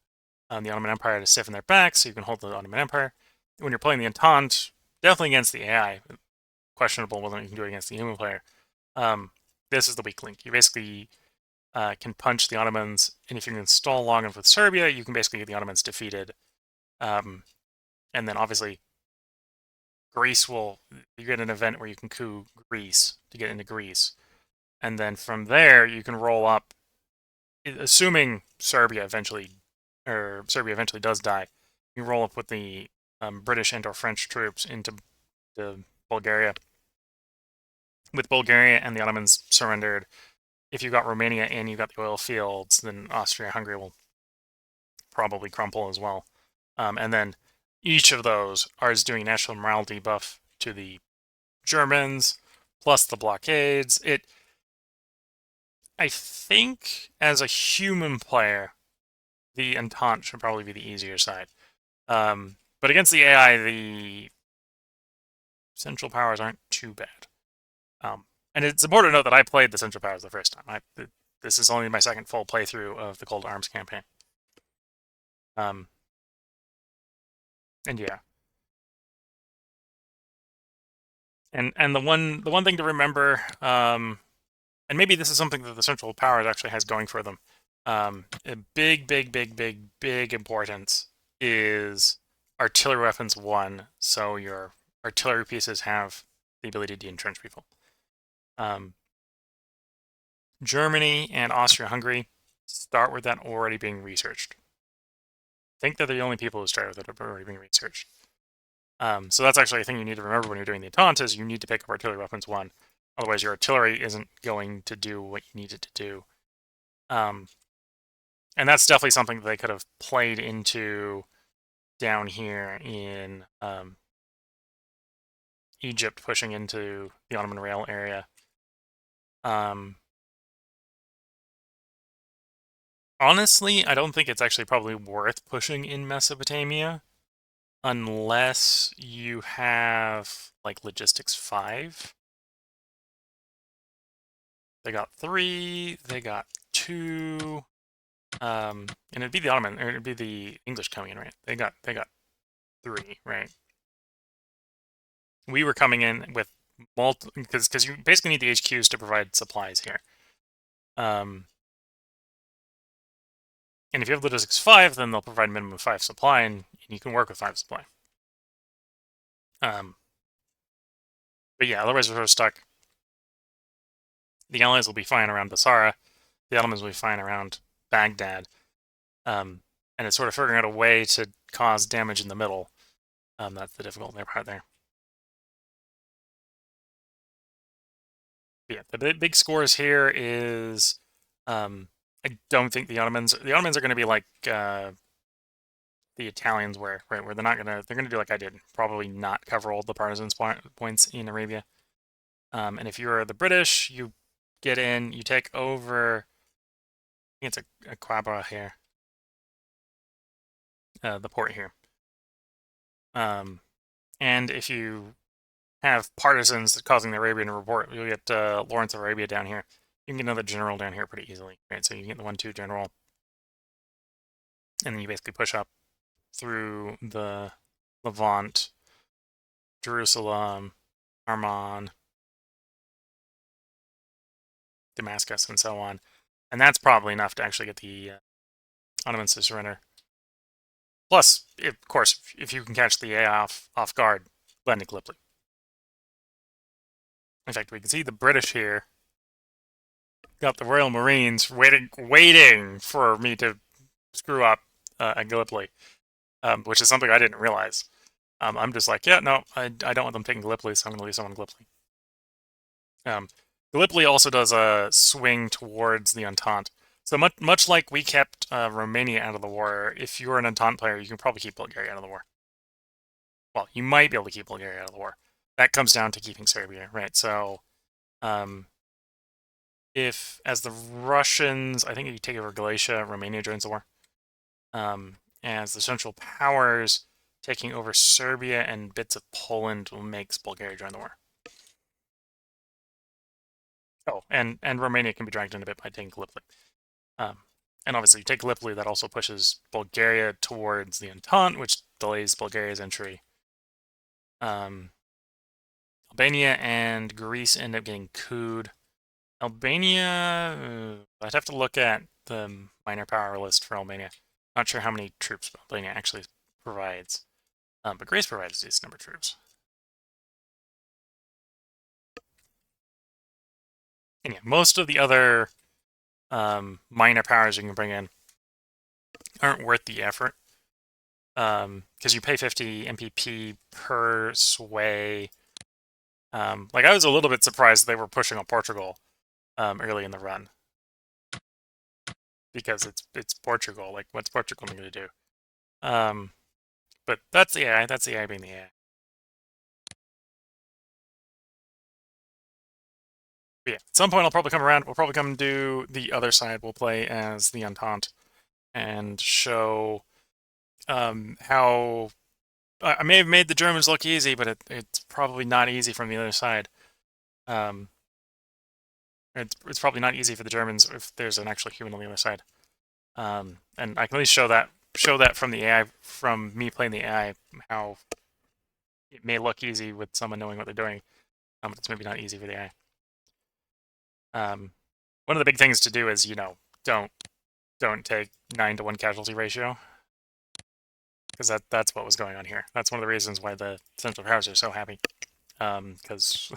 the Ottoman Empire to stiffen their backs so you can hold the Ottoman Empire. When you're playing the Entente, definitely against the AI, questionable whether you can do it against the human player. This is the weak link. You basically can punch the Ottomans, and if you can stall long enough with Serbia, you can basically get the Ottomans defeated. And then obviously, you get an event where you can coup Greece to get into Greece. And then from there, you can roll up, assuming Serbia eventually does die, you roll up with the British and or French troops into Bulgaria. With Bulgaria and the Ottomans surrendered, if you've got Romania and you've got the oil fields, then Austria-Hungary will probably crumple as well. And then each of those are doing national morale debuff to the Germans, plus the blockades. I think, as a human player, the Entente should probably be the easier side. But against the AI, the Central Powers aren't too bad. And it's important to note that I played the Central Powers the first time. This is only my second full playthrough of the Cold Arms campaign. And yeah. And the one thing to remember, and maybe this is something that the Central Powers actually has going for them, a big importance is artillery weapons 1. So your artillery pieces have the ability to entrench people. Germany and Austria-Hungary start with that already being researched. I think they're the only people who start with it already being researched. So that's actually a thing you need to remember when you're doing the Entente is you need to pick up artillery weapons 1. Otherwise, your artillery isn't going to do what you need it to do. And that's definitely something that they could have played into down here in Egypt, pushing into the Ottoman rail area. Honestly, I don't think it's actually probably worth pushing in Mesopotamia unless you have, like, Logistics 5. They got 3, they got 2, and it'd be the Ottoman, or it'd be the English coming in, right? They got 3, right? We were coming in with because you basically need the HQs to provide supplies here. And if you have Logistics 5, then they'll provide minimum 5 supply, and you can work with 5 supply. But yeah, otherwise we're sort of stuck. The Allies will be fine around Basara. The Ottomans will be fine around Baghdad. And it's sort of figuring out a way to cause damage in the middle. That's the difficult part there. But yeah, the big scores here is I don't think the Ottomans are going to be like the Italians were, right, where they're going to do like I did, probably not cover all the partisans points in Arabia. And if you're the British, you get in, you take over, I think it's a Quabra here, the port here. And if you have partisans causing the Arabian report, you'll get Lawrence of Arabia down here. You can get another general down here pretty easily, right? So you get the 1-2 general, and then you basically push up through the Levant, Jerusalem, Arman, Damascus, and so on. And that's probably enough to actually get the Ottomans to surrender. Plus, of course, if you can catch the AI off guard, blending Gallipoli. In fact, we can see the British here got the Royal Marines waiting for me to screw up at Gallipoli, which is something I didn't realize. I'm just like, yeah, no, I don't want them taking Gallipoli, so I'm going to leave someone Gallipoli. Gallipoli also does a swing towards the Entente. So much like we kept Romania out of the war, if you're an Entente player, you can probably keep Bulgaria out of the war. Well, you might be able to keep Bulgaria out of the war. That comes down to keeping Serbia, right? So, if, as the Russians, I think if you take over Galicia, Romania joins the war. As the Central Powers, taking over Serbia and bits of Poland makes Bulgaria join the war. Oh, and Romania can be dragged in a bit by taking Gallipoli. And obviously, you take Gallipoli, that also pushes Bulgaria towards the Entente, which delays Bulgaria's entry. Albania and Greece end up getting cooed. Albania, I'd have to look at the minor power list for Albania. Not sure how many troops Albania actually provides. But Greece provides a decent number of troops. And yeah, most of the other minor powers you can bring in aren't worth the effort. Because you pay 50 MPP per sway. Like, I was a little bit surprised they were pushing on Portugal early in the run. Because it's Portugal. Like, what's Portugal going to do? But that's the AI. That's the AI being the AI. But yeah, at some point I'll probably come around. We'll probably come do the other side. We'll play as the Entente and show how I may have made the Germans look easy, but it's probably not easy from the other side. It's probably not easy for the Germans if there's an actual human on the other side. And I can at least show that from the AI, from me playing the AI, how it may look easy with someone knowing what they're doing, but it's maybe not easy for the AI. One of the big things to do is, don't take 9-to-1 casualty ratio, because that's what was going on here. That's one of the reasons why the Central Powers are so happy, because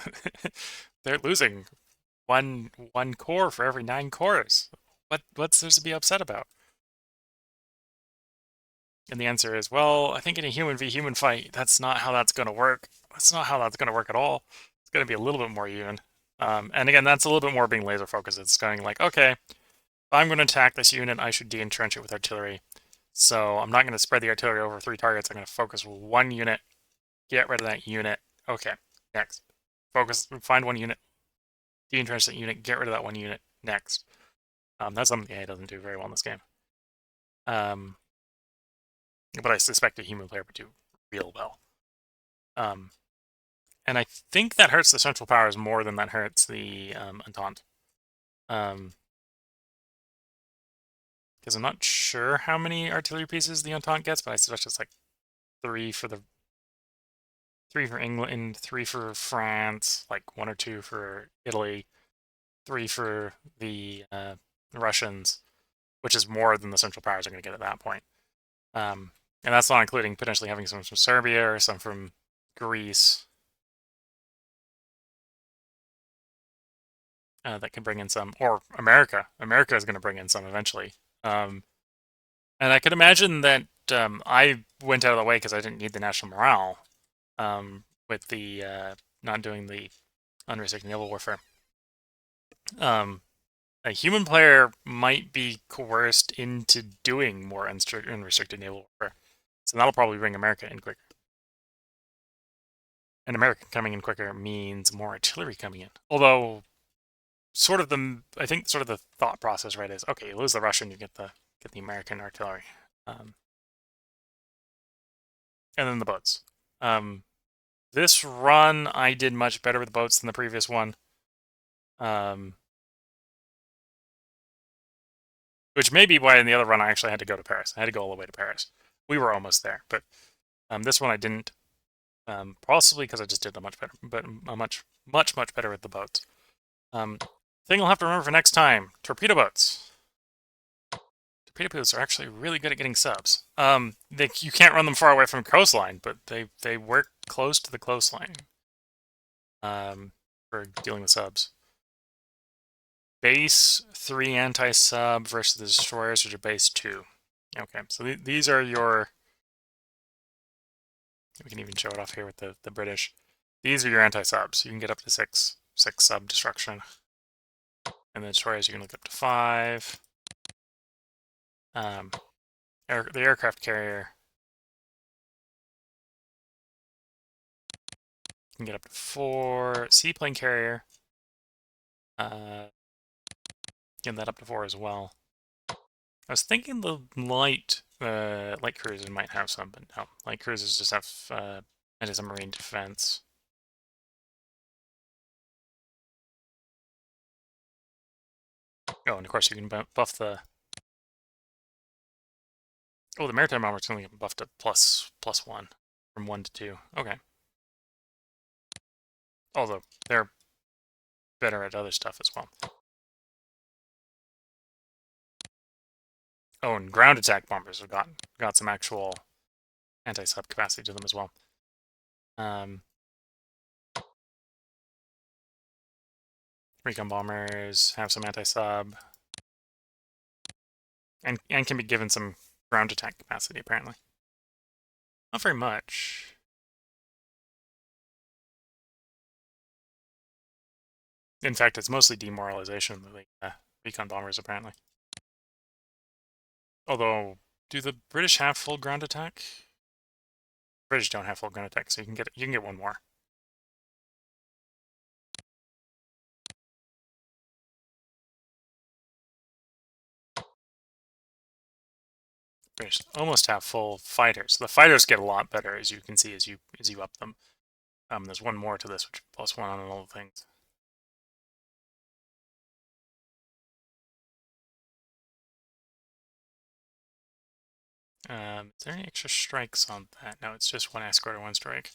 they're losing one core for every 9 cores. What's there to be upset about? And the answer is, well, I think in a human v human fight, that's not how that's going to work. That's not how that's going to work at all. It's going to be a little bit more even. And again, that's a little bit more being laser focused. It's going like, okay, if I'm going to attack this unit, I should de-entrench it with artillery. So I'm not going to spread the artillery over 3 targets. I'm going to focus one unit, get rid of that unit. Okay, next. Focus, find one unit, de-entrench that unit, get rid of that one unit. Next. That's something the AI doesn't do very well in this game. But I suspect a human player would do real well. And I think that hurts the Central Powers more than that hurts the Entente. Because I'm not sure how many artillery pieces the Entente gets, but I suspect it's like 3 for England, 3 for France, like 1 or 2 for Italy, 3 for the Russians, which is more than the Central Powers are going to get at that point. And that's not including potentially having some from Serbia or some from Greece that can bring in some, or America. America is going to bring in some eventually. And I could imagine that I went out of the way because I didn't need the national morale with the not doing the unrestricted naval warfare. A human player might be coerced into doing more unrestricted naval warfare. So that'll probably bring America in quicker. And America coming in quicker means more artillery coming in. Although, I think sort of the thought process, right, is okay, you lose the Russian, you get the American artillery, and then the boats. This run, I did much better with the boats than the previous one. Which may be why in the other run I actually had to go to Paris. I had to go all the way to Paris. We were almost there, but this one I didn't. Possibly because I just did a much better, but a much better with the boats. Thing I'll have to remember for next time: torpedo boats. Torpedo boats are actually really good at getting subs. You can't run them far away from coastline, but they work close to the coastline. For dealing with subs. Base 3 anti-sub versus the destroyers, which are base 2. Okay, so these are your... We can even show it off here with the British. These are your anti-subs. You can get up to 6 sub destruction. And the destroyers, you can look up to 5. The aircraft carrier you can get up to 4. Seaplane carrier, get that up to 4 as well. I was thinking the light cruisers might have some, but no. Light cruisers just have anti-submarine defense. Oh, and of course you can buff the... Oh, the maritime bombers can only get buffed to +1 from 1 to 2. Okay. Although they're better at other stuff as well. Oh, and ground attack bombers have got some actual anti-sub capacity to them as well. Recon bombers have some anti-sub, and can be given some ground attack capacity apparently. Not very much. In fact, it's mostly demoralization of the recon bombers apparently. Although, do the British have full ground attack? British don't have full ground attack, so you can get one more. British almost have full fighters. The fighters get a lot better, as you can see, as you up them. There's one more to this, which +1 on all the things. Is there any extra strikes on that? No, it's just 1 escort or 1 strike.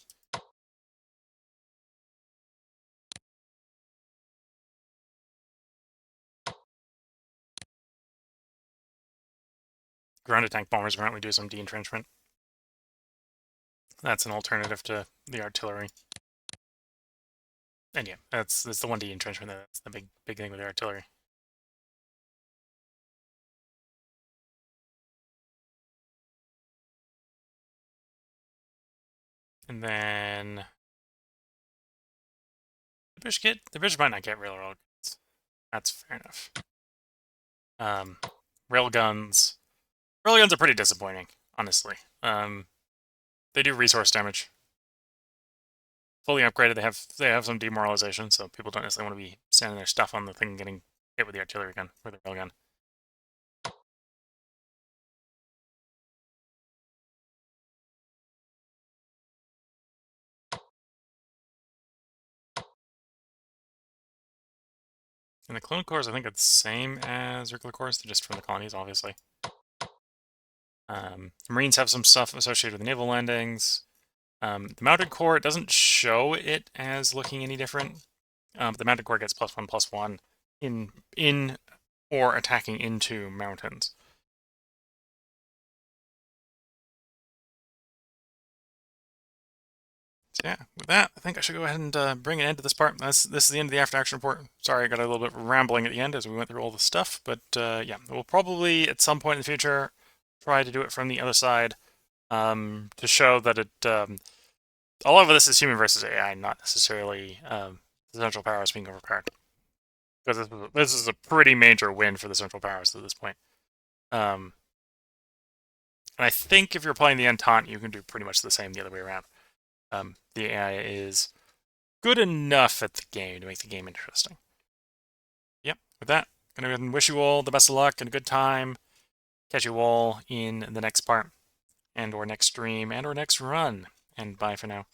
Ground attack bombers apparently do some de-entrenchment. That's an alternative to the artillery. And yeah, that's the 1D entrenchment. That's the big thing with the artillery. And then the British might not get railroad guns. That's fair enough. Railguns. Railguns are pretty disappointing, honestly. They do resource damage. Fully upgraded, they have some demoralization, so people don't necessarily want to be sending their stuff on the thing and getting hit with the artillery gun or the railgun. And the clone cores, I think it's the same as regular cores, they're just from the colonies, obviously. Marines have some stuff associated with the naval landings. The mounted corps, it doesn't show it as looking any different. But the mounted corps gets +1/+1 in or attacking into mountains. So yeah, with that, I think I should go ahead and bring an end to this part. This is the end of the after action report. Sorry, I got a little bit rambling at the end as we went through all the stuff, but yeah, we'll probably at some point in the future try to do it from the other side to show that it. A lot of this is human versus AI, not necessarily the Central Powers being overpowered. Because this is a pretty major win for the Central Powers at this point. And I think if you're playing the Entente, you can do pretty much the same the other way around. The AI is good enough at the game to make the game interesting. Yep, with that, I'm going to wish you all the best of luck and a good time. Catch you all in the next part, and or next stream, and or next run. And bye for now.